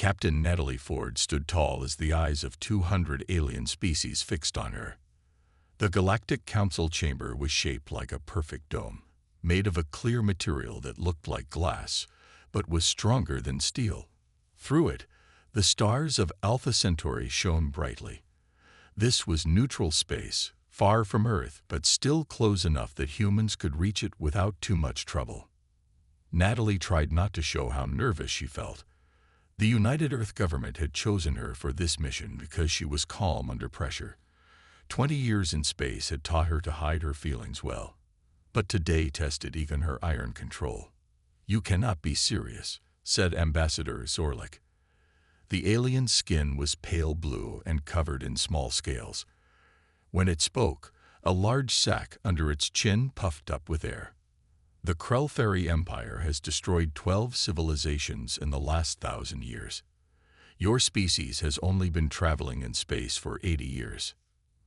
Captain Natalie Ford stood tall as the eyes of 200 alien species fixed on her. The Galactic Council chamber was shaped like a perfect dome, made of a clear material that looked like glass, but was stronger than steel. Through it, the stars of Alpha Centauri shone brightly. This was neutral space, far from Earth, but still close enough that humans could reach it without too much trouble. Natalie tried not to show how nervous she felt. The United Earth government had chosen her for this mission because she was calm under pressure. 20 years in space had taught her to hide her feelings well. But today tested even her iron control. "You cannot be serious," said Ambassador Zorlik. The alien's skin was pale blue and covered in small scales. When it spoke, a large sac under its chin puffed up with air. "The Krell-Theri Empire has destroyed 12 civilizations in the last 1,000 years. Your species has only been traveling in space for 80 years.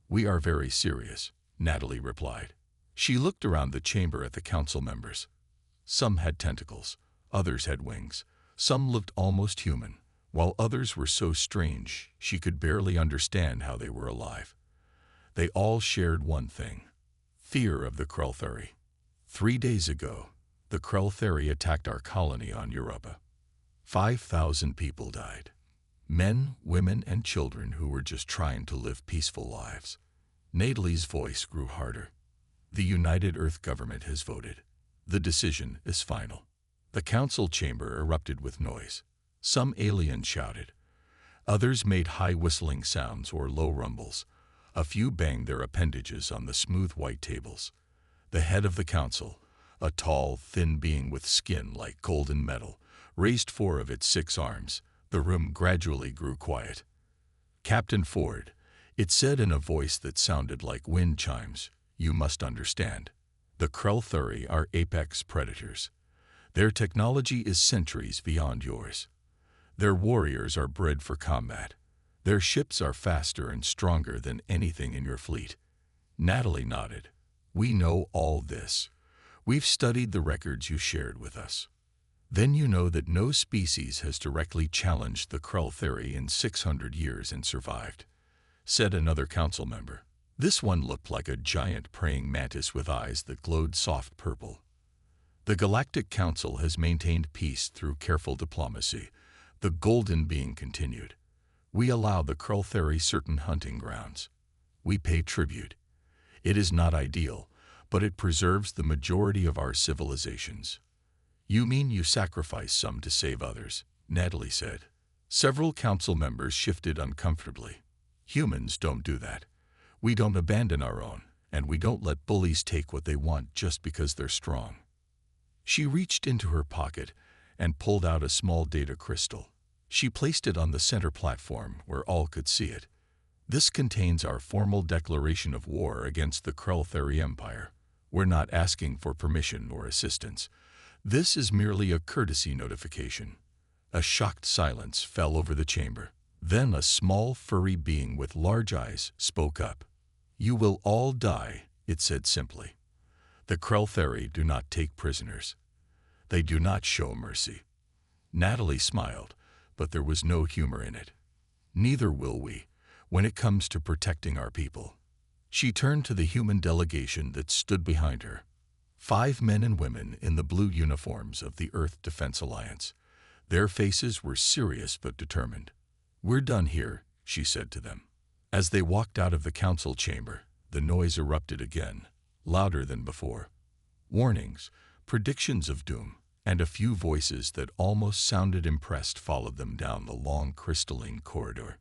We are very serious," Natalie replied. She looked around the chamber at the council members. Some had tentacles, others had wings, some looked almost human, while others were so strange she could barely understand how they were alive. They all shared one thing: fear of the Krell-Theri. 3 days ago, the Krell-Theri attacked our colony on Europa. 5,000 people died. Men, women, and children who were just trying to live peaceful lives. Natalie's voice grew harder. "The United Earth government has voted. The decision is final." The council chamber erupted with noise. Some aliens shouted. Others made high whistling sounds or low rumbles. A few banged their appendages on the smooth white tables. The head of the council, a tall, thin being with skin like golden metal, raised 4 of its 6 arms. The room gradually grew quiet. "Captain Ford," it said in a voice that sounded like wind chimes, "you must understand. The Krell-Theri are apex predators. Their technology is centuries beyond yours. Their warriors are bred for combat. Their ships are faster and stronger than anything in your fleet." Natalie nodded. "We know all this. We've studied the records you shared with us." "Then you know that no species has directly challenged the Krell-Theri in 600 years and survived," said another council member. This one looked like a giant praying mantis with eyes that glowed soft purple. "The Galactic Council has maintained peace through careful diplomacy," the golden being continued. "We allow the Krell-Theri certain hunting grounds. We pay tribute. It is not ideal, but it preserves the majority of our civilizations." "You mean you sacrifice some to save others," Natalie said. Several council members shifted uncomfortably. "Humans don't do that. We don't abandon our own, and we don't let bullies take what they want just because they're strong." She reached into her pocket and pulled out a small data crystal. She placed it on the center platform where all could see it. "This contains our formal declaration of war against the Krell-Theri Empire. We're not asking for permission or assistance. This is merely a courtesy notification." A shocked silence fell over the chamber. Then a small furry being with large eyes spoke up. "You will all die," it said simply. "The Krell-Theri do not take prisoners. They do not show mercy." Natalie smiled, but there was no humor in it. "Neither will we, when it comes to protecting our people." She turned to the human delegation that stood behind her. 5 men and women in the blue uniforms of the Earth Defense Alliance. Their faces were serious but determined. "We're done here," she said to them. As they walked out of the council chamber, the noise erupted again, louder than before. Warnings, predictions of doom, and a few voices that almost sounded impressed followed them down the long crystalline corridor.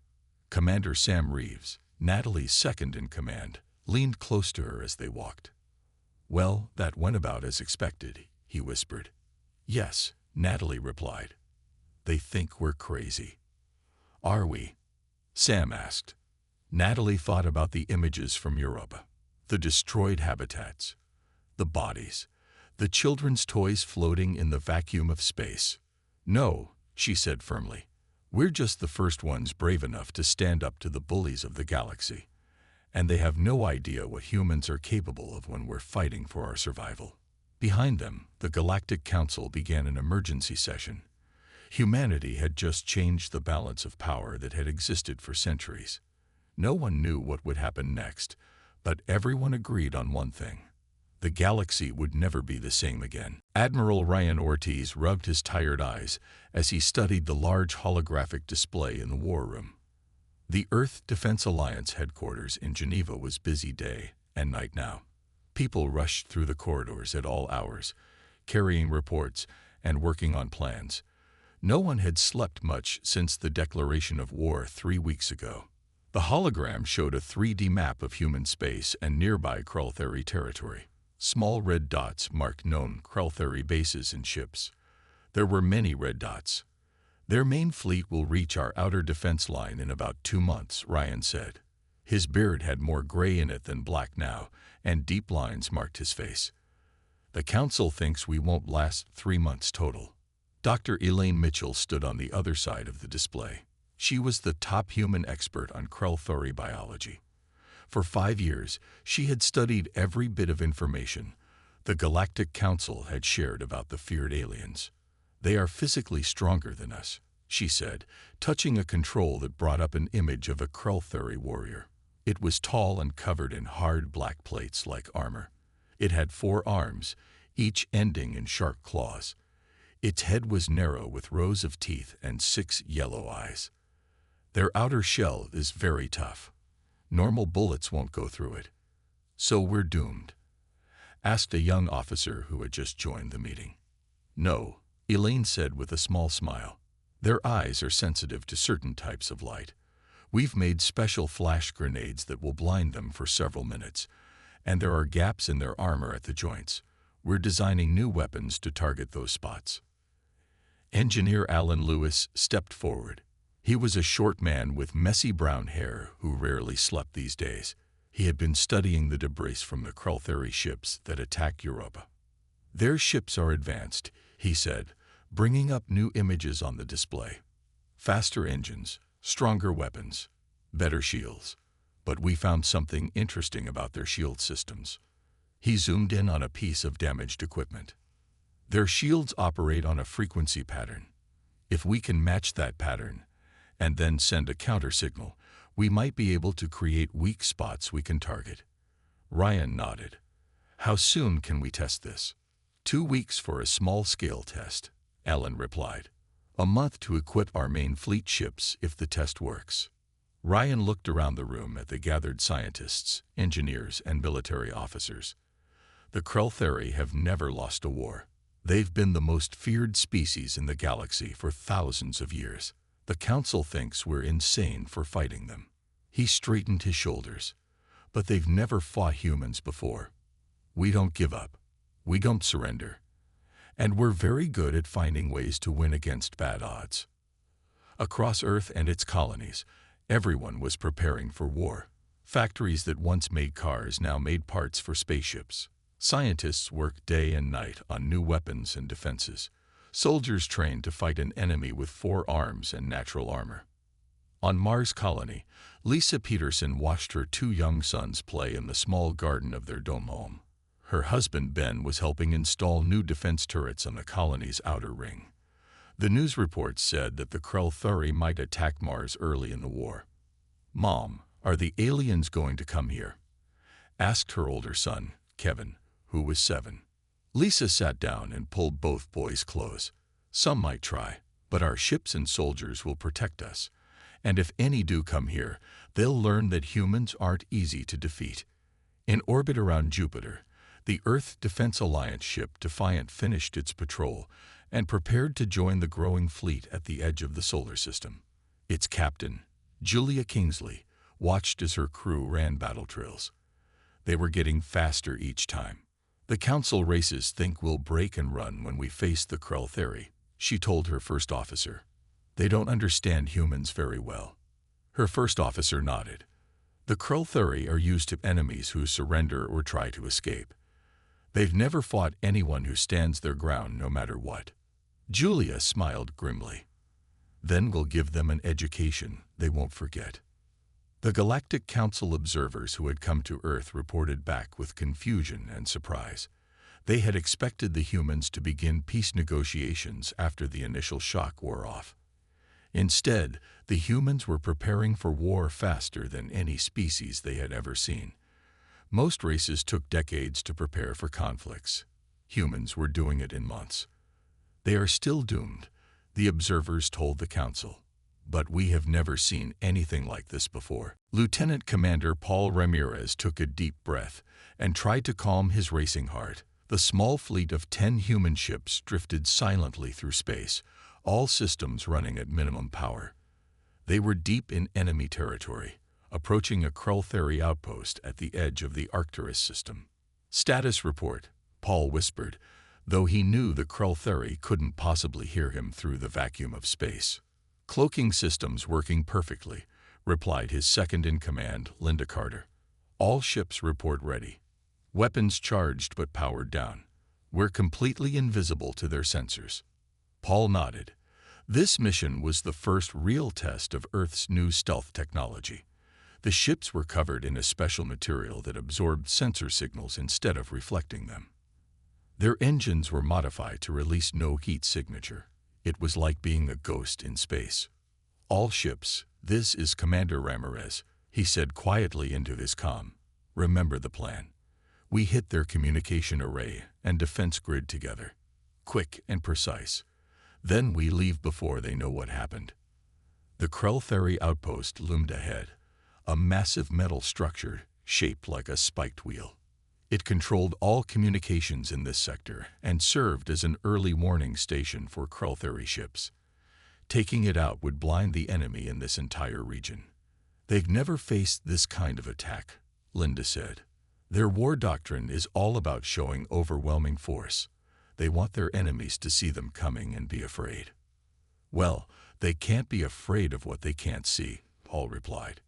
Commander Sam Reeves, Natalie's second in command, leaned close to her as they walked. "Well, that went about as expected," he whispered. "Yes," Natalie replied. "They think we're crazy." "Are we?" Sam asked. Natalie thought about the images from Europa, the destroyed habitats, the bodies, the children's toys floating in the vacuum of space. "No," she said firmly. "We're just the first ones brave enough to stand up to the bullies of the galaxy. And they have no idea what humans are capable of when we're fighting for our survival." Behind them, the Galactic Council began an emergency session. Humanity had just changed the balance of power that had existed for centuries. No one knew what would happen next, but everyone agreed on one thing. The galaxy would never be the same again. Admiral Ryan Ortiz rubbed his tired eyes as he studied the large holographic display in the war room. The Earth Defense Alliance headquarters in Geneva was busy day and night now. People rushed through the corridors at all hours, carrying reports and working on plans. No one had slept much since the declaration of war 3 weeks ago. The hologram showed a 3D map of human space and nearby Krultheri territory. Small red dots marked known Krultheri bases and ships. There were many red dots. Their main fleet will reach our outer defense line in about 2 months, Ryan said. His beard had more gray in it than black now, and deep lines marked his face. The Council thinks we won't last 3 months total. Dr. Elaine Mitchell stood on the other side of the display. She was the top human expert on Krultheri biology. For 5 years, she had studied every bit of information the Galactic Council had shared about the feared aliens. They are physically stronger than us, she said, touching a control that brought up an image of a Krultheri warrior. It was tall and covered in hard black plates like armor. It had 4 arms, each ending in sharp claws. Its head was narrow with rows of teeth and 6 yellow eyes. Their outer shell is very tough. Normal bullets won't go through it. So we're doomed? Asked a young officer who had just joined the meeting. No, Elaine said with a small smile. Their eyes are sensitive to certain types of light. We've made special flash grenades that will blind them for several minutes, and there are gaps in their armor at the joints. We're designing new weapons to target those spots. Engineer Alan Lewis stepped forward. He was a short man with messy brown hair who rarely slept these days. He had been studying the debris from the Krultheri ships that attack Europa. Their ships are advanced, he said, bringing up new images on the display. Faster engines, stronger weapons, better shields. But we found something interesting about their shield systems. He zoomed in on a piece of damaged equipment. Their shields operate on a frequency pattern. If we can match that pattern, and then send a counter signal, we might be able to create weak spots we can target. Ryan nodded. How soon can we test this? 2 weeks for a small-scale test, Alan replied. A month to equip our main fleet ships if the test works. Ryan looked around the room at the gathered scientists, engineers, and military officers. The Krultheri have never lost a war. They've been the most feared species in the galaxy for thousands of years. The Council thinks we're insane for fighting them. He straightened his shoulders. But they've never fought humans before. We don't give up. We don't surrender. And we're very good at finding ways to win against bad odds. Across Earth and its colonies, everyone was preparing for war. Factories that once made cars now made parts for spaceships. Scientists worked day and night on new weapons and defenses. Soldiers trained to fight an enemy with 4 arms and natural armor. On Mars colony, Lisa Peterson watched her 2 young sons play in the small garden of their dome home. Her husband Ben was helping install new defense turrets on the colony's outer ring. The news reports said that the Krultheri might attack Mars early in the war. Mom, are the aliens going to come here? Asked her older son, Kevin, who was 7. Lisa sat down and pulled both boys close. Some might try, but our ships and soldiers will protect us. And if any do come here, they'll learn that humans aren't easy to defeat. In orbit around Jupiter, the Earth Defense Alliance ship Defiant finished its patrol and prepared to join the growing fleet at the edge of the solar system. Its captain, Julia Kingsley, watched as her crew ran battle drills. They were getting faster each time. The Council races think we'll break and run when we face the Krultheri, she told her first officer. They don't understand humans very well. Her first officer nodded. The Krultheri are used to enemies who surrender or try to escape. They've never fought anyone who stands their ground no matter what. Julia smiled grimly. Then we'll give them an education they won't forget. The Galactic Council observers who had come to Earth reported back with confusion and surprise. They had expected the humans to begin peace negotiations after the initial shock wore off. Instead, the humans were preparing for war faster than any species they had ever seen. Most races took decades to prepare for conflicts. Humans were doing it in months. They are still doomed, the observers told the council. But we have never seen anything like this before. Lieutenant Commander Paul Ramirez took a deep breath and tried to calm his racing heart. The small fleet of 10 human ships drifted silently through space, all systems running at minimum power. They were deep in enemy territory, approaching a Krell-Theory outpost at the edge of the Arcturus system. "Status report," Paul whispered, though he knew the Krell-Theory couldn't possibly hear him through the vacuum of space. "Cloaking systems working perfectly," replied his second-in-command, Linda Carter. "All ships report ready. Weapons charged but powered down. We're completely invisible to their sensors." Paul nodded. This mission was the first real test of Earth's new stealth technology. The ships were covered in a special material that absorbed sensor signals instead of reflecting them. Their engines were modified to release no heat signature. It was like being a ghost in space. "All ships, this is Commander Ramirez," he said quietly into his comm. "Remember the plan. We hit their communication array and defense grid together. Quick and precise. Then we leave before they know what happened." The Krell-Theory outpost loomed ahead, a massive metal structure shaped like a spiked wheel. It controlled all communications in this sector and served as an early warning station for Krell-Theory ships. Taking it out would blind the enemy in this entire region. "They've never faced this kind of attack," Linda said. "Their war doctrine is all about showing overwhelming force. They want their enemies to see them coming and be afraid." "Well, they can't be afraid of what they can't see," Paul replied.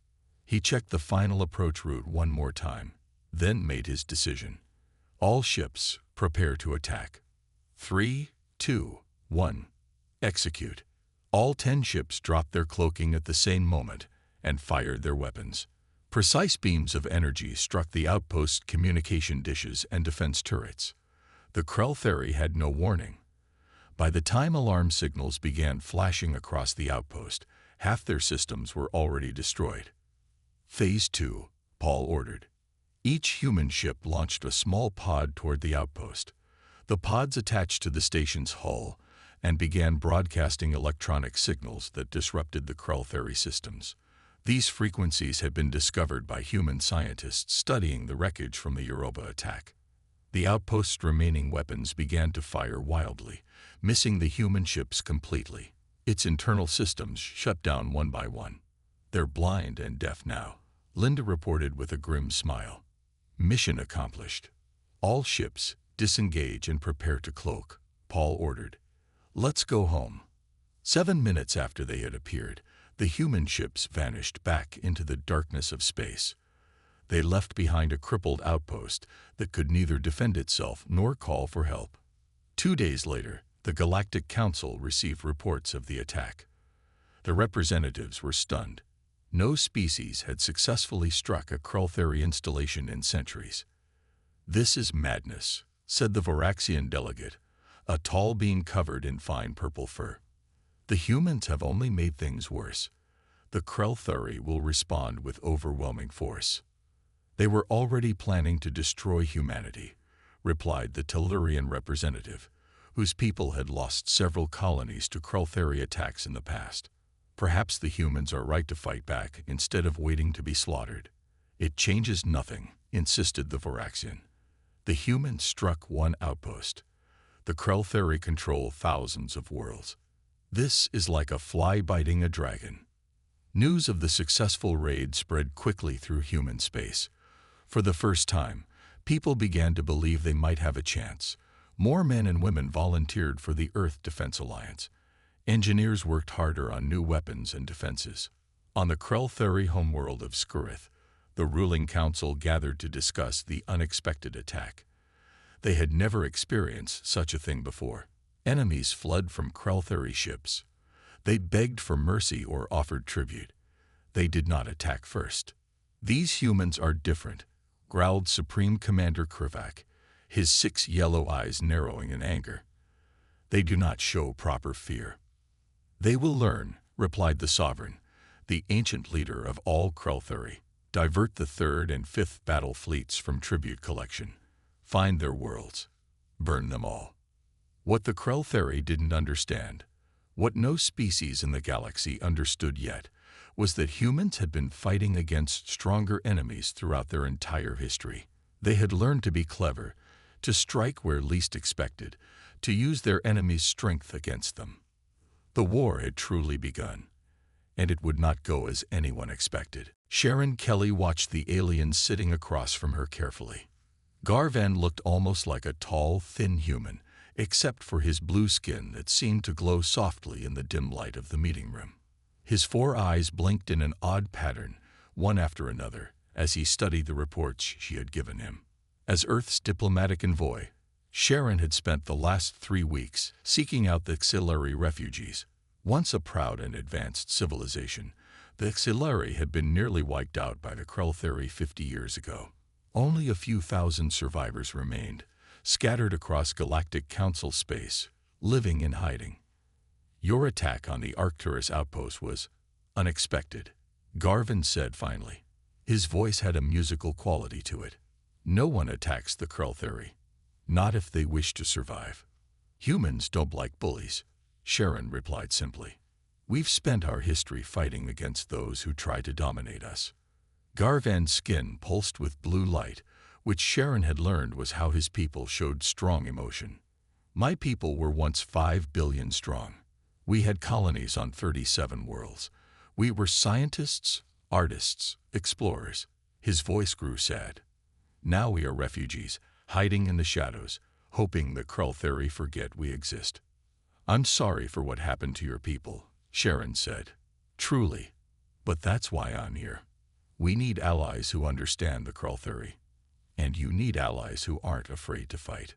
He checked the final approach route one more time, then made his decision. "All ships, prepare to attack. 3, 2, 1, execute." All 10 ships dropped their cloaking at the same moment and fired their weapons. Precise beams of energy struck the outpost's communication dishes and defense turrets. The Krell-Theory had no warning. By the time alarm signals began flashing across the outpost, half their systems were already destroyed. "Phase 2, Paul ordered. Each human ship launched a small pod toward the outpost. The pods attached to the station's hull and began broadcasting electronic signals that disrupted the Krell-Theory systems. These frequencies had been discovered by human scientists studying the wreckage from the Europa attack. The outpost's remaining weapons began to fire wildly, missing the human ships completely. Its internal systems shut down one by one. "They're blind and deaf now," Linda reported with a grim smile. "Mission accomplished. All ships, disengage and prepare to cloak," Paul ordered. "Let's go home." 7 minutes after they had appeared, the human ships vanished back into the darkness of space. They left behind a crippled outpost that could neither defend itself nor call for help. 2 days later, the Galactic Council received reports of the attack. The representatives were stunned. No species had successfully struck a Krell-Theory installation in centuries. "This is madness," said the Voraxian delegate, a tall being covered in fine purple fur. "The humans have only made things worse. The Krell-Theory will respond with overwhelming force." "They were already planning to destroy humanity," replied the Tellurian representative, whose people had lost several colonies to Krell-Theory attacks in the past. "Perhaps the humans are right to fight back instead of waiting to be slaughtered." "It changes nothing," insisted the Voraxian. "The humans struck one outpost. The Krell-Theory control thousands of worlds. This is like a fly biting a dragon." News of the successful raid spread quickly through human space. For the first time, people began to believe they might have a chance. More men and women volunteered for the Earth Defense Alliance. Engineers worked harder on new weapons and defenses. On the Krell-Theory homeworld of Skurith, the ruling council gathered to discuss the unexpected attack. They had never experienced such a thing before. Enemies fled from Krell-Theory ships. They begged for mercy or offered tribute. They did not attack first. "These humans are different," growled Supreme Commander Krivak, his 6 yellow eyes narrowing in anger. "They do not show proper fear." "They will learn," replied the sovereign, the ancient leader of all Krelthuri. "Divert the 3rd and 5th battle fleets from tribute collection. Find their worlds. Burn them all." What the Krelthuri didn't understand, what no species in the galaxy understood yet, was that humans had been fighting against stronger enemies throughout their entire history. They had learned to be clever, to strike where least expected, to use their enemies' strength against them. The war had truly begun, and it would not go as anyone expected. Sharon Kelly watched the aliens sitting across from her carefully. Garvan looked almost like a tall, thin human, except for his blue skin that seemed to glow softly in the dim light of the meeting room. His 4 eyes blinked in an odd pattern, one after another, as he studied the reports she had given him. As Earth's diplomatic envoy, Sharon had spent the last 3 weeks seeking out the Xilari refugees. Once a proud and advanced civilization, the Xilari had been nearly wiped out by the Krelthuri 50 years ago. Only a few thousand survivors remained, scattered across Galactic Council space, living in hiding. "Your attack on the Arcturus outpost was unexpected," Garvan said finally. His voice had a musical quality to it. "No one attacks the Krelthuri, not if they wish to survive. Humans don't like bullies," Sharon replied simply. "We've spent our history fighting against those who try to dominate us." Garvan's skin pulsed with blue light, which Sharon had learned was how his people showed strong emotion. "My people were once 5 billion strong. We had colonies on 37 worlds. We were scientists, artists, explorers." His voice grew sad. "Now we are refugees, hiding in the shadows, hoping the Krelthuri forget we exist." "I'm sorry for what happened to your people," Sharon said. "Truly. But that's why I'm here. We need allies who understand the Krelthuri. And you need allies who aren't afraid to fight."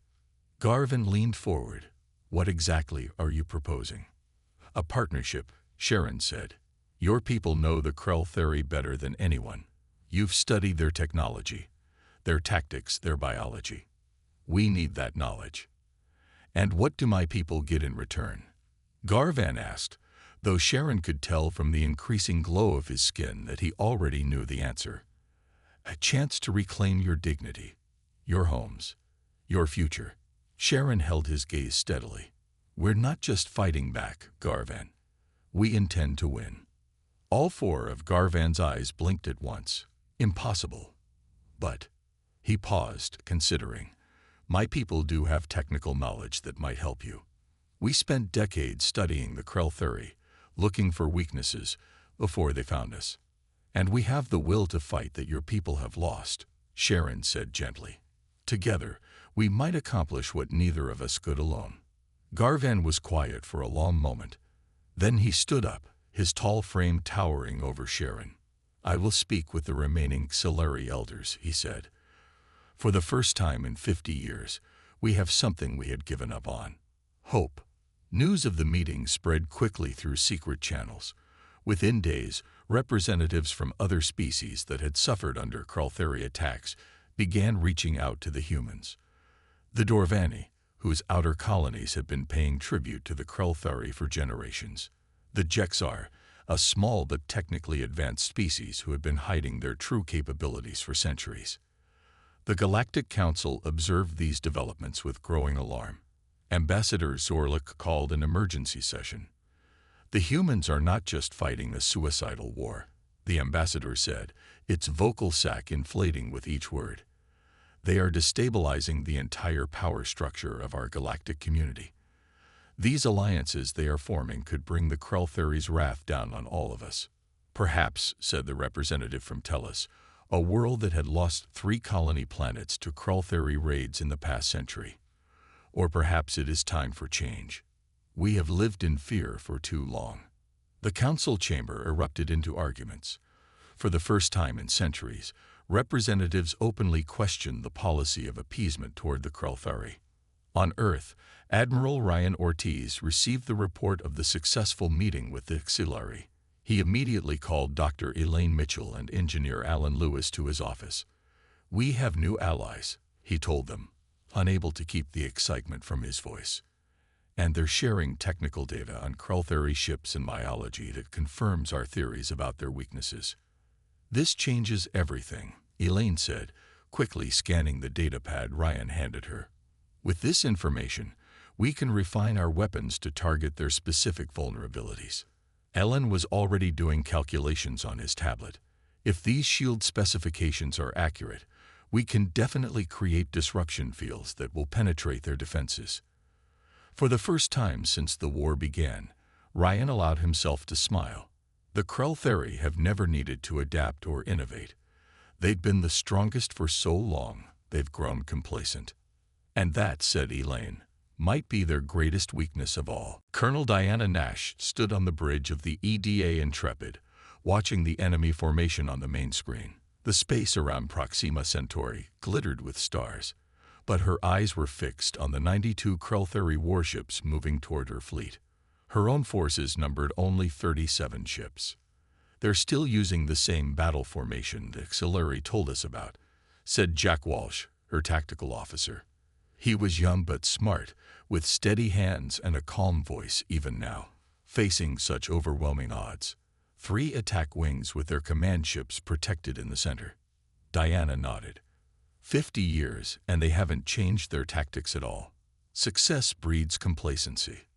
Garvan leaned forward. "What exactly are you proposing?" "A partnership," Sharon said. "Your people know the Krelthuri better than anyone. You've studied their technology, their tactics, their biology. We need that knowledge." "And what do my people get in return?" Garvan asked, though Sharon could tell from the increasing glow of his skin that he already knew the answer. "A chance to reclaim your dignity, your homes, your future." Sharon held his gaze steadily. "We're not just fighting back, Garvan. We intend to win." All 4 of Garvan's eyes blinked at once. "Impossible." "But," he paused, considering, "my people do have technical knowledge that might help you. We spent decades studying the Krelthuri, looking for weaknesses before they found us. And we have the will to fight that your people have lost," Sharon said gently. "Together, we might accomplish what neither of us could alone." Garvan was quiet for a long moment. Then he stood up, his tall frame towering over Sharon. "I will speak with the remaining Xilari elders," he said. "For the first time in 50 years, we have something we had given up on: hope." News of the meeting spread quickly through secret channels. Within days, representatives from other species that had suffered under Krelthuri attacks began reaching out to the humans. The Dorvani, whose outer colonies had been paying tribute to the Krelthuri for generations. The Jexar, a small but technically advanced species who had been hiding their true capabilities for centuries. The Galactic Council observed these developments with growing alarm. Ambassador Zorlik called an emergency session. "The humans are not just fighting a suicidal war," the ambassador said, its vocal sac inflating with each word. "They are destabilizing the entire power structure of our galactic community. These alliances they are forming could bring the Krelthuri's wrath down on all of us." "Perhaps," said the representative from Tellus, a world that had lost 3 colony planets to Krelthuri raids in the past century. "Or perhaps it is time for change. We have lived in fear for too long." The council chamber erupted into arguments. For the first time in centuries, representatives openly questioned the policy of appeasement toward the Krelthuri. On Earth, Admiral Ryan Ortiz received the report of the successful meeting with the Xilari. He immediately called Dr. Elaine Mitchell and Engineer Alan Lewis to his office. "We have new allies," he told them. unable to keep the excitement from his voice. And they're sharing technical data on Krell ships and biology that confirms our theories about their weaknesses. This changes everything, Elaine said, quickly scanning the datapad Ryan handed her. With this information, we can refine our weapons to target their specific vulnerabilities. Ellen was already doing calculations on his tablet. If these shield specifications are accurate, we can definitely create disruption fields that will penetrate their defenses. For the first time since the war began, Ryan allowed himself to smile. The Krell have never needed to adapt or innovate. They'd been the strongest for so long, they've grown complacent. And that, said Elaine, might be their greatest weakness of all. Colonel Diana Nash stood on the bridge of the EDA Intrepid, watching the enemy formation on the main screen. The space around Proxima Centauri glittered with stars, but her eyes were fixed on the 92 Krell warships moving toward her fleet. Her own forces numbered only 37 ships. They're still using the same battle formation that HFY told us about, said Jack Walsh, her tactical officer. He was young but smart, with steady hands and a calm voice even now, facing such overwhelming odds. 3 attack wings with their command ships protected in the center. Diana nodded. 50 years, and they haven't changed their tactics at all. Success breeds complacency.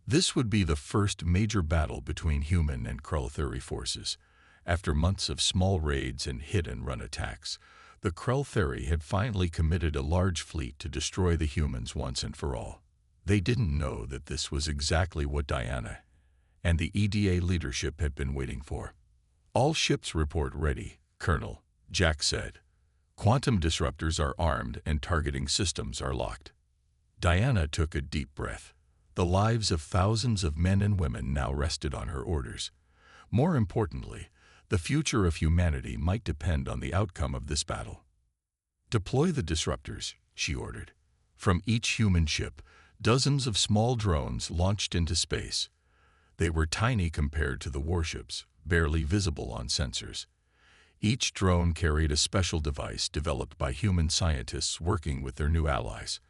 This would be the first major battle between human and Krell forces. After months of small raids and hit-and-run attacks, the Krell had finally committed a large fleet to destroy the humans once and for all. They didn't know that this was exactly what Diana and the EDA leadership had been waiting for. All ships report ready, Colonel, Jack said. Quantum disruptors are armed and targeting systems are locked. Diana took a deep breath. The lives of thousands of men and women now rested on her orders. More importantly, the future of humanity might depend on the outcome of this battle. Deploy the disruptors, she ordered. From each human ship, dozens of small drones launched into space. They were tiny compared to the warships, barely visible on sensors. Each drone carried a special device developed by human scientists working with their new allies.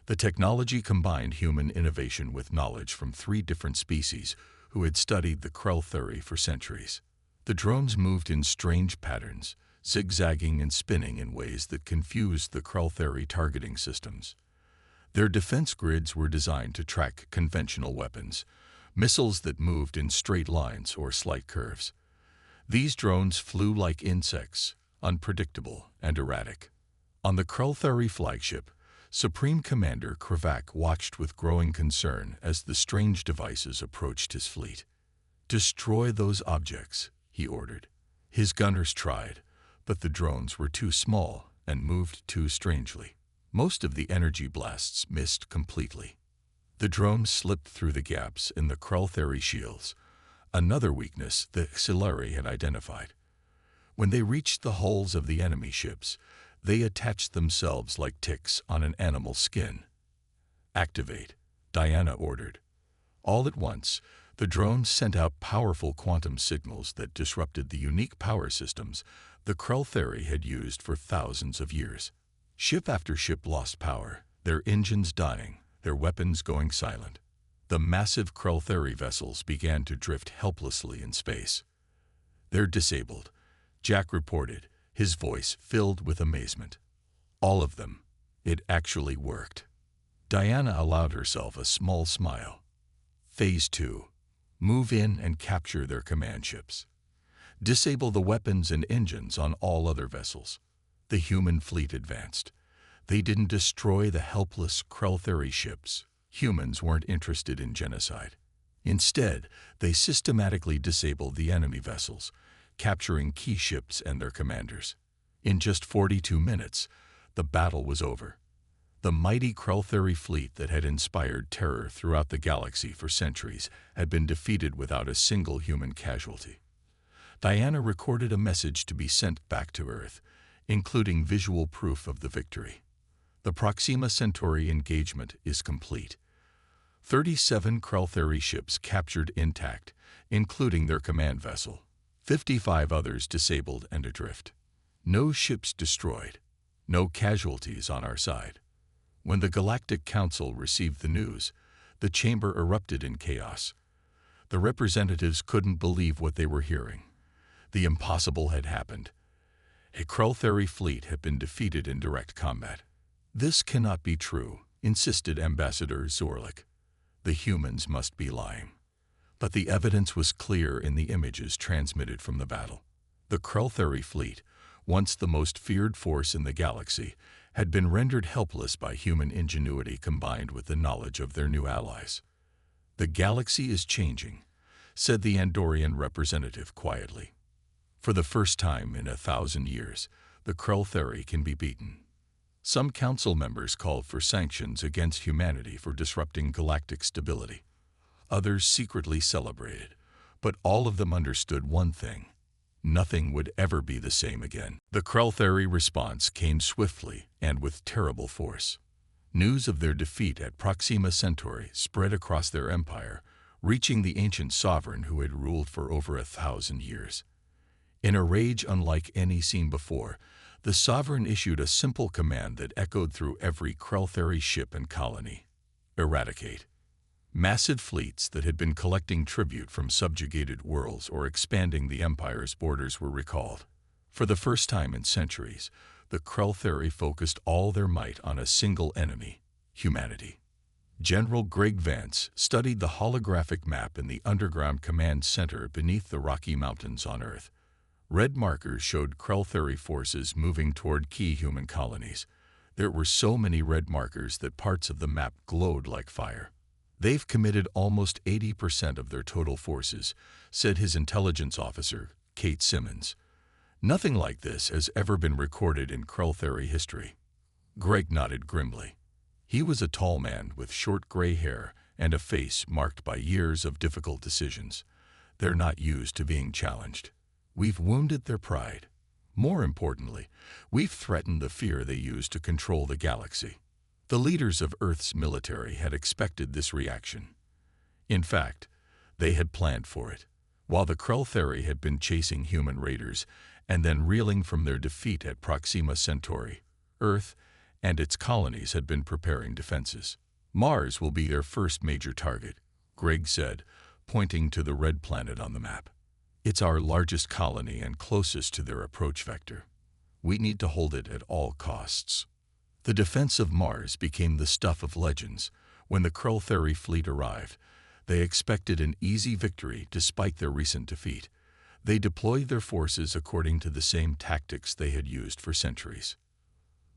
The technology combined human innovation with knowledge from 3 different species who had studied the Krell for centuries. The drones moved in strange patterns, zigzagging and spinning in ways that confused the Krell targeting systems. Their defense grids were designed to track conventional weapons, missiles that moved in straight lines or slight curves. These drones flew like insects, unpredictable and erratic. On the Krell flagship, Supreme Commander Krivak watched with growing concern as the strange devices approached his fleet. "Destroy those objects," he ordered. His gunners tried, but the drones were too small and moved too strangely. Most of the energy blasts missed completely. The drones slipped through the gaps in the Krell shields, another weakness that HFY had identified. When they reached the hulls of the enemy ships, they attached themselves like ticks on an animal's skin. "Activate," Diana ordered. All at once, the drones sent out powerful quantum signals that disrupted the unique power systems the Krell had used for thousands of years. Ship after ship lost power, their engines dying, their weapons going silent. The massive Krell vessels began to drift helplessly in space. "They're disabled," Jack reported, his voice filled with amazement. "All of them. It actually worked." Diana allowed herself a small smile. Phase 2. Move in and capture their command ships. Disable the weapons and engines on all other vessels. The human fleet advanced. They didn't destroy the helpless Krell ships. Humans weren't interested in genocide. Instead, they systematically disabled the enemy vessels, capturing key ships and their commanders. In just 42 minutes, the battle was over. The mighty Krell fleet that had inspired terror throughout the galaxy for centuries had been defeated without a single human casualty. Diana recorded a message to be sent back to Earth, including visual proof of the victory. The Proxima Centauri engagement is complete. 37 Krell ships captured intact, including their command vessel. 55 others disabled and adrift. No ships destroyed. No casualties on our side. When the Galactic Council received the news, the chamber erupted in chaos. The representatives couldn't believe what they were hearing. The impossible had happened. A Kreltheri fleet had been defeated in direct combat. This cannot be true, insisted Ambassador Zorlik. The humans must be lying. But the evidence was clear in the images transmitted from the battle. The Kreltheri fleet, once the most feared force in the galaxy, had been rendered helpless by human ingenuity combined with the knowledge of their new allies. "The galaxy is changing," said the Andorian representative quietly. "For the first time in 1,000 years, the Kreltheri can be beaten." Some council members called for sanctions against humanity for disrupting galactic stability. Others secretly celebrated, but all of them understood one thing: nothing would ever be the same again. The Kreltheri response came swiftly and with terrible force. News of their defeat at Proxima Centauri spread across their empire, reaching the ancient sovereign who had ruled for over 1,000 years. In a rage unlike any seen before, the sovereign issued a simple command that echoed through every Kreltheri ship and colony: eradicate. Massive fleets that had been collecting tribute from subjugated worlds or expanding the empire's borders were recalled. For the first time in centuries, the Kreltheri focused all their might on a single enemy: humanity. General Greg Vance studied the holographic map in the underground command center beneath the Rocky Mountains on Earth. Red markers showed Kreltheri forces moving toward key human colonies. There were so many red markers that parts of the map glowed like fire. "They've committed almost 80% of their total forces," said his intelligence officer, Kate Simmons. "Nothing like this has ever been recorded in Kreltheri history." Greg nodded grimly. He was a tall man with short gray hair and a face marked by years of difficult decisions. "They're not used to being challenged. We've wounded their pride. More importantly, we've threatened the fear they use to control the galaxy." The leaders of Earth's military had expected this reaction. In fact, they had planned for it. While the Kreltheri had been chasing human raiders and then reeling from their defeat at Proxima Centauri, Earth and its colonies had been preparing defenses. "Mars will be their first major target," Greg said, pointing to the red planet on the map. "It's our largest colony and closest to their approach vector. We need to hold it at all costs." The defense of Mars became the stuff of legends. When the Kreltheri fleet arrived, they expected an easy victory despite their recent defeat. They deployed their forces according to the same tactics they had used for centuries.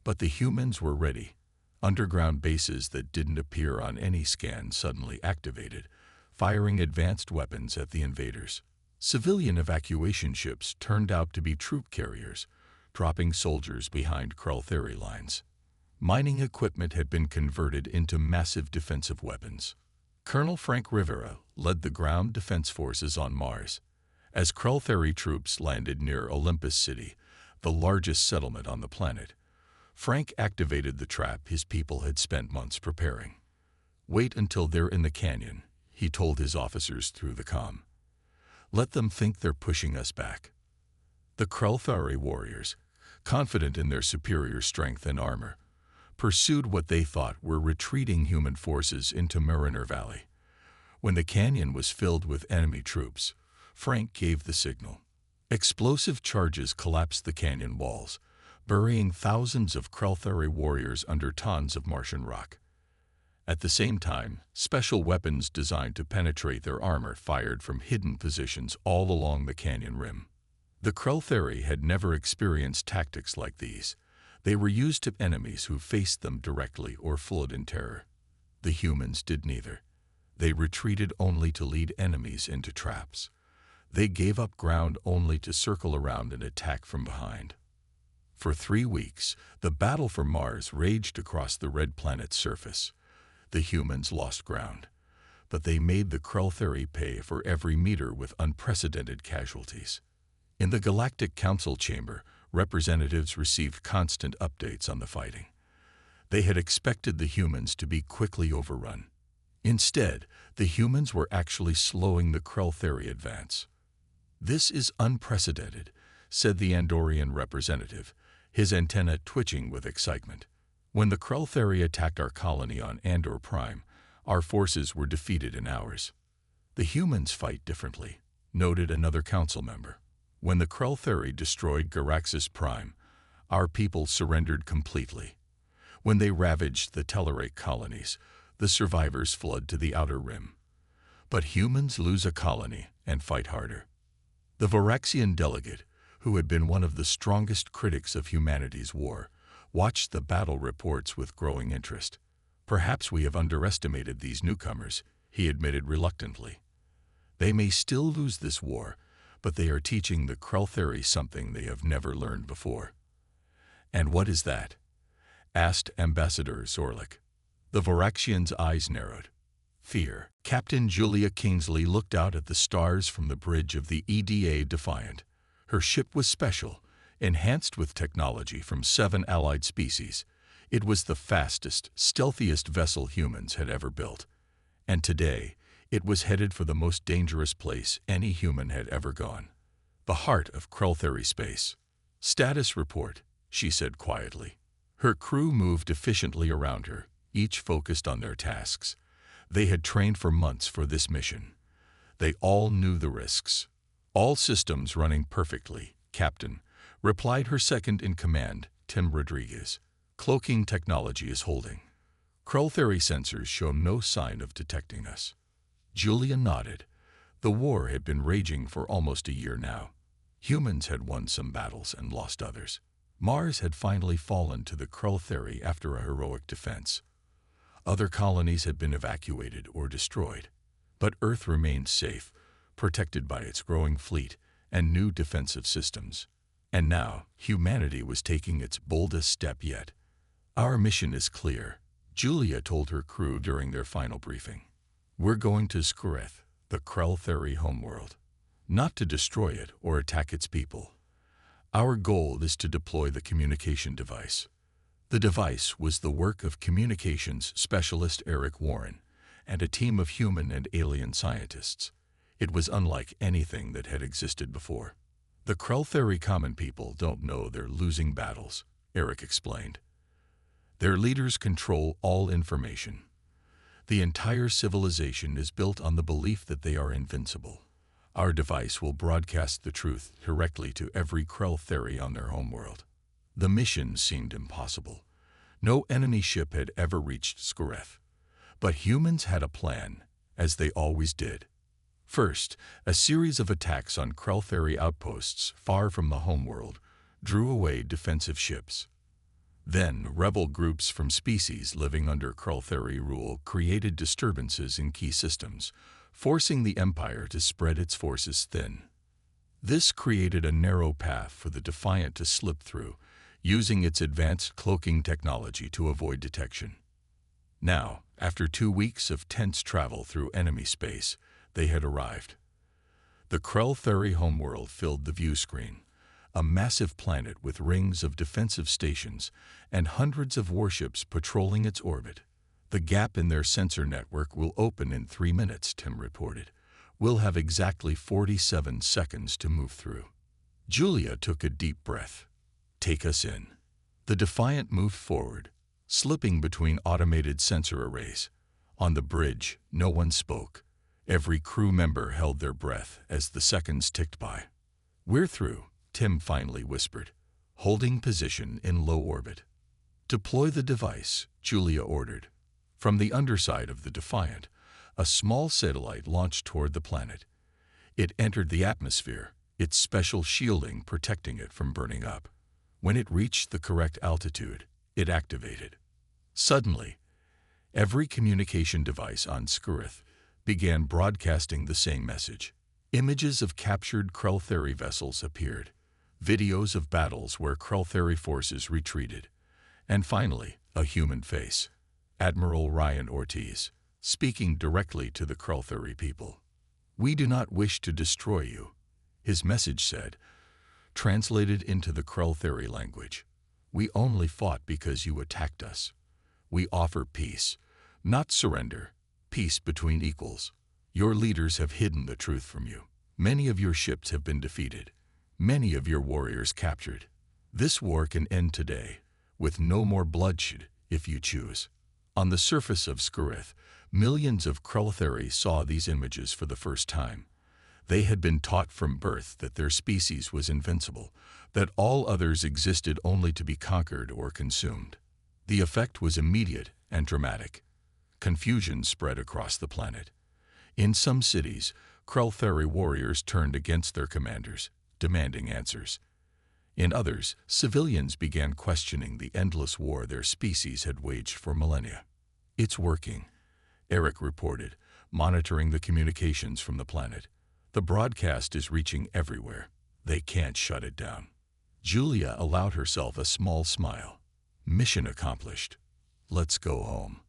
But the humans were ready. Underground bases that didn't appear on any scan suddenly activated, firing advanced weapons at the invaders. Civilian evacuation ships turned out to be troop carriers, dropping soldiers behind Kreltheri lines. Mining equipment had been converted into massive defensive weapons. Colonel Frank Rivera led the ground defense forces on Mars. As Kreltheri troops landed near Olympus City, the largest settlement on the planet, Frank activated the trap his people had spent months preparing. "Wait until they're in the canyon," he told his officers through the comm. "Let them think they're pushing us back." The Kreltheri warriors, confident in their superior strength and armor, pursued what they thought were retreating human forces into Mariner Valley. When the canyon was filled with enemy troops, Frank gave the signal. Explosive charges collapsed the canyon walls, burying thousands of Kreltheri warriors under tons of Martian rock. At the same time, special weapons designed to penetrate their armor fired from hidden positions all along the canyon rim. The Kreltheri had never experienced tactics like these. They were used to enemies who faced them directly or fled in terror. The humans did neither. They retreated only to lead enemies into traps. They gave up ground only to circle around and attack from behind. For 3 weeks, the battle for Mars raged across the red planet's surface. The humans lost ground, but they made the Kreltheri pay for every meter with unprecedented casualties. In the Galactic Council chamber, representatives received constant updates on the fighting. They had expected the humans to be quickly overrun. Instead, the humans were actually slowing the Kreltheri advance. "This is unprecedented," said the Andorian representative, his antenna twitching with excitement. When the Krelltheri attacked our colony on Andor Prime, our forces were defeated in hours. The humans fight differently, noted another council member. When the Krelltheri destroyed Garaxus Prime, our people surrendered completely. When they ravaged the Tellarate colonies, the survivors fled to the Outer Rim. But humans lose a colony and fight harder. The Voraxian delegate, who had been one of the strongest critics of humanity's war, watched the battle reports with growing interest. Perhaps we have underestimated these newcomers, he admitted reluctantly. They may still lose this war, but they are teaching the Krelltheri something they have never learned before. And what is that? Asked Ambassador Zorlik. The Voraxian's eyes narrowed. Fear. Captain Julia Kingsley looked out at the stars from the bridge of the EDA Defiant. Her ship was special, enhanced with technology from 7 allied species. It was the fastest, stealthiest vessel humans had ever built. And today, it was headed for the most dangerous place any human had ever gone. The heart of Krelltheri space. Status report, she said quietly. Her crew moved efficiently around her, each focused on their tasks. They had trained for months for this mission. They all knew the risks. All systems running perfectly, Captain, replied her second-in-command, Tim Rodriguez. Cloaking technology is holding. Krelltheri sensors show no sign of detecting us. Julia nodded. The war had been raging for almost a year now. Humans had won some battles and lost others. Mars had finally fallen to the Krelltheri after a heroic defense. Other colonies had been evacuated or destroyed. But Earth remained safe, protected by its growing fleet and new defensive systems. And now, humanity was taking its boldest step yet. Our mission is clear, Julia told her crew during their final briefing. We're going to Skureth, the Krelltheri homeworld, not to destroy it or attack its people. Our goal is to deploy the communication device. The device was the work of communications specialist Eric Warren and a team of human and alien scientists. It was unlike anything that had existed before. The Krelltheri common people don't know they're losing battles, Eric explained. Their leaders control all information. The entire civilization is built on the belief that they are invincible. Our device will broadcast the truth directly to every Krelltheri on their homeworld. The mission seemed impossible. No enemy ship had ever reached Skureth. But humans had a plan, as they always did. First, a series of attacks on Krelltheri outposts far from the homeworld drew away defensive ships. Then, rebel groups from species living under Krelltheri rule created disturbances in key systems, forcing the Empire to spread its forces thin. This created a narrow path for the Defiant to slip through, using its advanced cloaking technology to avoid detection. Now, after 2 weeks of tense travel through enemy space, they had arrived. The Krelltheri homeworld filled the view screen, a massive planet with rings of defensive stations and hundreds of warships patrolling its orbit. The gap in their sensor network will open in 3 minutes, Tim reported. We'll have exactly 47 seconds to move through. Julia took a deep breath. Take us in. The Defiant moved forward, slipping between automated sensor arrays. On the bridge, no one spoke. Every crew member held their breath as the seconds ticked by. We're through, Tim finally whispered, holding position in low orbit. Deploy the device, Julia ordered. From the underside of the Defiant, a small satellite launched toward the planet. It entered the atmosphere, its special shielding protecting it from burning up. When it reached the correct altitude, it activated. Suddenly, every communication device on Skureth began broadcasting the same message. Images of captured Krelltheri vessels appeared, videos of battles where Krelltheri forces retreated, and finally, a human face. Admiral Ryan Ortiz, speaking directly to the Krelltheri people. We do not wish to destroy you, his message said, translated into the Krelltheri language. We only fought because you attacked us. We offer peace, not surrender, peace between equals. Your leaders have hidden the truth from you. Many of your ships have been defeated. Many of your warriors captured. This war can end today, with no more bloodshed, if you choose. On the surface of Skurith, millions of Krultheri saw these images for the first time. They had been taught from birth that their species was invincible, that all others existed only to be conquered or consumed. The effect was immediate and dramatic. Confusion spread across the planet. In some cities, Krultheri warriors turned against their commanders, demanding answers. In others, civilians began questioning the endless war their species had waged for millennia. "It's working," Eric reported, monitoring the communications from the planet. "The broadcast is reaching everywhere. They can't shut it down." Julia allowed herself a small smile. Mission accomplished. Let's go home.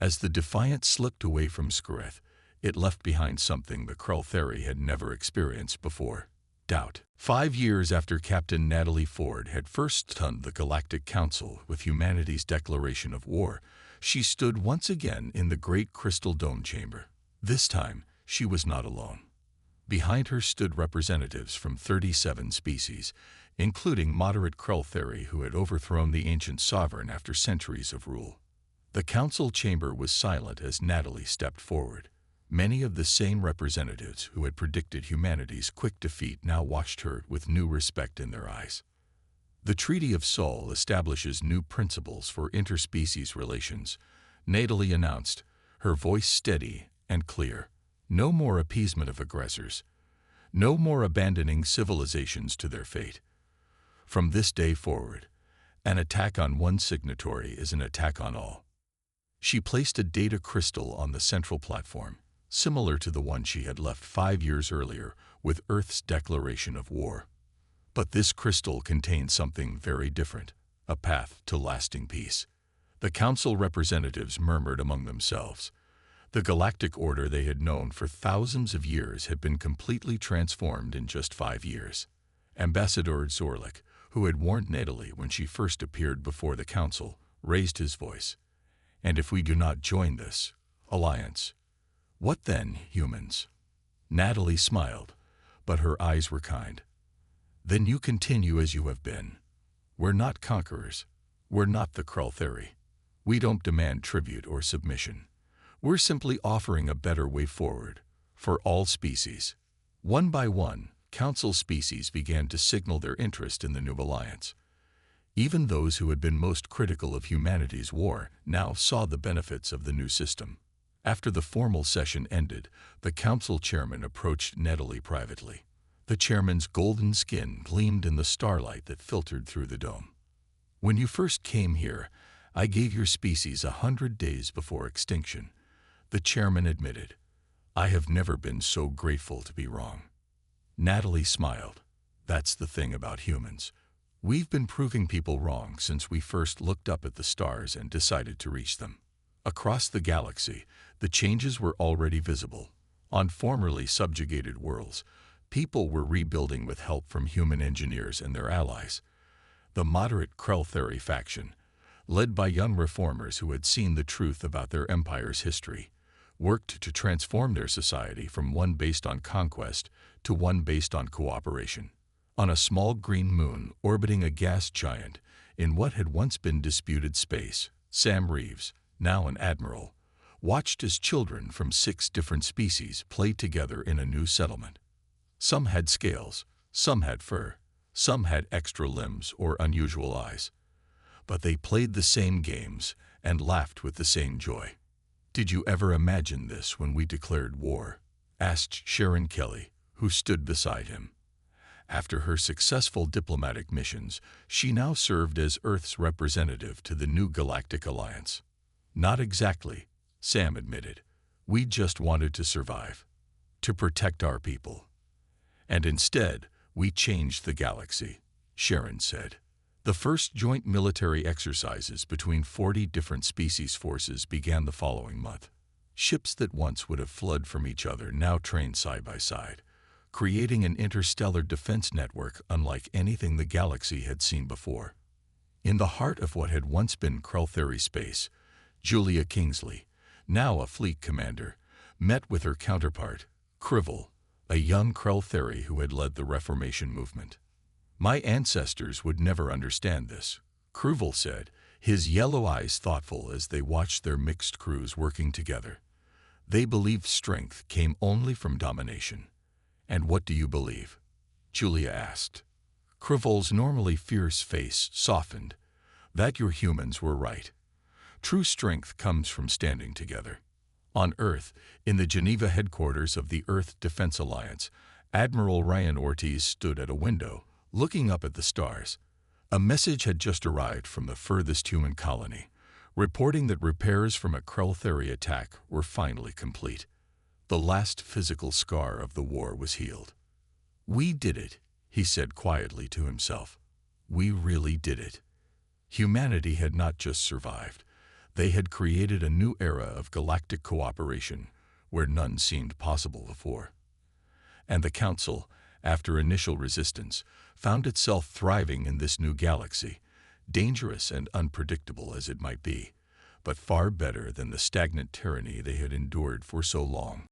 As the Defiant slipped away from Skurith, it left behind something the Krultheri had never experienced before: doubt. 5 years after Captain Natalie Ford had first stunned the Galactic Council with humanity's declaration of war, she stood once again in the great crystal dome chamber. This time, she was not alone. Behind her stood representatives from 37 species, including moderate Krultheri who had overthrown the ancient sovereign after centuries of rule. The council chamber was silent as Natalie stepped forward. Many of the same representatives who had predicted humanity's quick defeat now watched her with new respect in their eyes. "The Treaty of Sol establishes new principles for interspecies relations," Natalie announced, her voice steady and clear. "No more appeasement of aggressors. No more abandoning civilizations to their fate. From this day forward, an attack on one signatory is an attack on all." She placed a data crystal on the central platform, similar to the one she had left 5 years earlier with Earth's declaration of war. But this crystal contained something very different: a path to lasting peace. The council representatives murmured among themselves. The galactic order they had known for thousands of years had been completely transformed in just 5 years. Ambassador Zorlik, who had warned Natalie when she first appeared before the council, raised his voice. "And if we do not join this alliance, what then, humans?" Natalie smiled, but her eyes were kind. "Then you continue as you have been. We're not conquerors. We're not the Krultheri. We don't demand tribute or submission. We're simply offering a better way forward for all species." One by one, council species began to signal their interest in the new alliance. Even those who had been most critical of humanity's war now saw the benefits of the new system. After the formal session ended, the council chairman approached Natalie privately. The chairman's golden skin gleamed in the starlight that filtered through the dome. "When you first came here, I gave your species 100 days before extinction," the chairman admitted. "I have never been so grateful to be wrong." Natalie smiled. "That's the thing about humans. We've been proving people wrong since we first looked up at the stars and decided to reach them." Across the galaxy, the changes were already visible. On formerly subjugated worlds, people were rebuilding with help from human engineers and their allies. The moderate Krultheri faction, led by young reformers who had seen the truth about their empire's history, worked to transform their society from one based on conquest to one based on cooperation. On a small green moon orbiting a gas giant in what had once been disputed space, Sam Reeves, now an admiral, watched as children from 6 different species played together in a new settlement. Some had scales, some had fur, some had extra limbs or unusual eyes. But they played the same games and laughed with the same joy. "Did you ever imagine this when we declared war?" asked Sharon Kelly, who stood beside him. After her successful diplomatic missions, she now served as Earth's representative to the new Galactic Alliance. "Not exactly," Sam admitted. "We just wanted to survive, to protect our people. And instead, we changed the galaxy," Sharon said. The first joint military exercises between 40 different species forces began the following month. Ships that once would have fled from each other now trained side by side, creating an interstellar defense network unlike anything the galaxy had seen before. In the heart of what had once been Krultheri space, Julia Kingsley, now a fleet commander, met with her counterpart, Krivel, a young Krultheri who had led the Reformation movement. "My ancestors would never understand this," Krivel said, his yellow eyes thoughtful as they watched their mixed crews working together. They believed strength came only from domination. "And what do you believe?" Julia asked. Crivol's normally fierce face softened. "That your humans were right. True strength comes from standing together." On Earth, in the Geneva headquarters of the Earth Defense Alliance, Admiral Ryan Ortiz stood at a window, looking up at the stars. A message had just arrived from the furthest human colony, reporting that repairs from a Krell-Theory attack were finally complete. The last physical scar of the war was healed. "We did it," he said quietly to himself. "We really did it." Humanity had not just survived. They had created a new era of galactic cooperation where none seemed possible before. And the Council, after initial resistance, found itself thriving in this new galaxy, dangerous and unpredictable as it might be, but far better than the stagnant tyranny they had endured for so long.